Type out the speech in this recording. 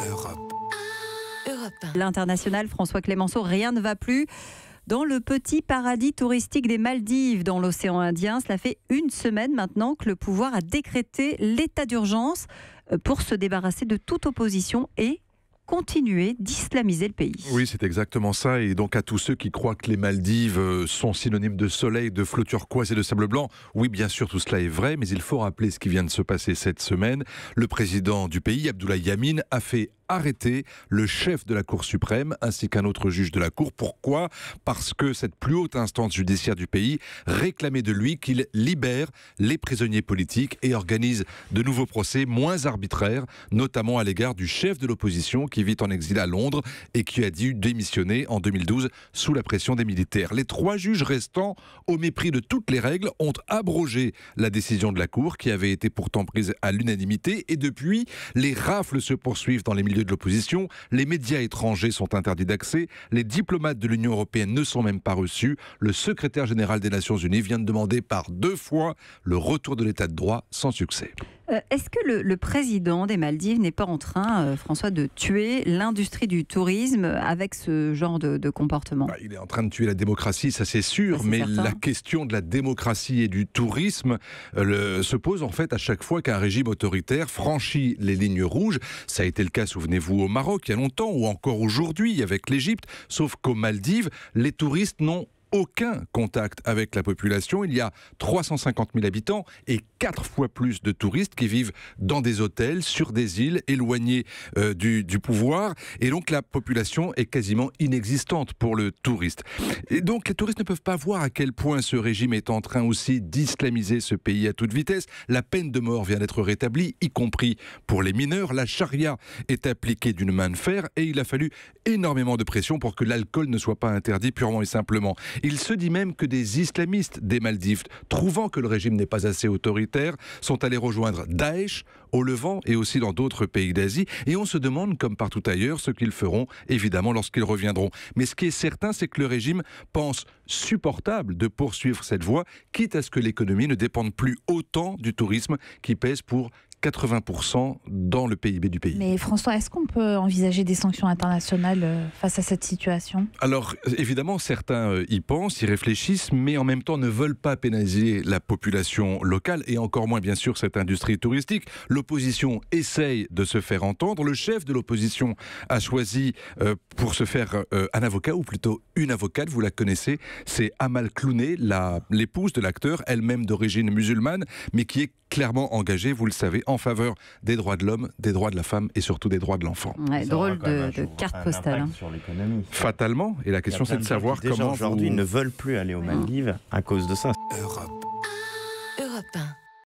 Europe. L'international, François Clémenceau, rien ne va plus dans le petit paradis touristique des Maldives, dans l'océan Indien. Cela fait une semaine maintenant que le pouvoir a décrété l'état d'urgence pour se débarrasser de toute opposition et continuer d'islamiser le pays. Oui, c'est exactement ça. Et donc à tous ceux qui croient que les Maldives sont synonymes de soleil, de flots turquoise et de sable blanc, oui, bien sûr, tout cela est vrai, mais il faut rappeler ce qui vient de se passer cette semaine. Le président du pays, Abdoulaye Yamine, a fait arrêter le chef de la Cour suprême ainsi qu'un autre juge de la Cour. Pourquoi ? Parce que cette plus haute instance judiciaire du pays réclamait de lui qu'il libère les prisonniers politiques et organise de nouveaux procès moins arbitraires, notamment à l'égard du chef de l'opposition qui vit en exil à Londres et qui a dû démissionner en 2012 sous la pression des militaires. Les 3 juges restants, au mépris de toutes les règles, ont abrogé la décision de la Cour qui avait été pourtant prise à l'unanimité, et depuis, les rafles se poursuivent dans les milieux de l'opposition, les médias étrangers sont interdits d'accès, les diplomates de l'Union européenne ne sont même pas reçus, le secrétaire général des Nations Unies vient de demander par 2 fois le retour de l'état de droit sans succès. Est-ce que le président des Maldives n'est pas en train, François, de tuer l'industrie du tourisme avec ce genre de comportement ? Il est en train de tuer la démocratie, ça c'est sûr, mais certain. La question de la démocratie et du tourisme se pose en fait à chaque fois qu'un régime autoritaire franchit les lignes rouges. Ça a été le cas, souvenez-vous, au Maroc il y a longtemps, ou encore aujourd'hui avec l'Égypte, sauf qu'aux Maldives, les touristes n'ont aucun contact avec la population. Il y a 350 000 habitants et 4 fois plus de touristes qui vivent dans des hôtels, sur des îles, éloignés du pouvoir. Et donc la population est quasiment inexistante pour le touriste. Et donc les touristes ne peuvent pas voir à quel point ce régime est en train aussi d'islamiser ce pays à toute vitesse. La peine de mort vient d'être rétablie, y compris pour les mineurs. La charia est appliquée d'une main de fer et il a fallu énormément de pression pour que l'alcool ne soit pas interdit purement et simplement. Il se dit même que des islamistes des Maldives, trouvant que le régime n'est pas assez autoritaire, sont allés rejoindre Daesh au Levant et aussi dans d'autres pays d'Asie. Et on se demande, comme partout ailleurs, ce qu'ils feront, évidemment, lorsqu'ils reviendront. Mais ce qui est certain, c'est que le régime pense supportable de poursuivre cette voie, quitte à ce que l'économie ne dépende plus autant du tourisme qui pèse pour 80% dans le PIB du pays. Mais François, est-ce qu'on peut envisager des sanctions internationales face à cette situation ? Alors, évidemment, certains y pensent, y réfléchissent, mais en même temps ne veulent pas pénaliser la population locale et encore moins, bien sûr, cette industrie touristique. L'opposition essaye de se faire entendre. Le chef de l'opposition a choisi pour se faire un avocat, ou plutôt une avocate, vous la connaissez, c'est Amal Clooney, l'épouse de l'acteur, elle-même d'origine musulmane, mais qui est clairement engagée, vous le savez, en faveur des droits de l'homme, des droits de la femme et surtout des droits de l'enfant. Ouais, drôle de carte postale. Sur l'économie. Fatalement, et la question c'est de savoir comment aujourd'hui ne veulent plus aller aux Maldives à cause de ça. Europe. Europe 1.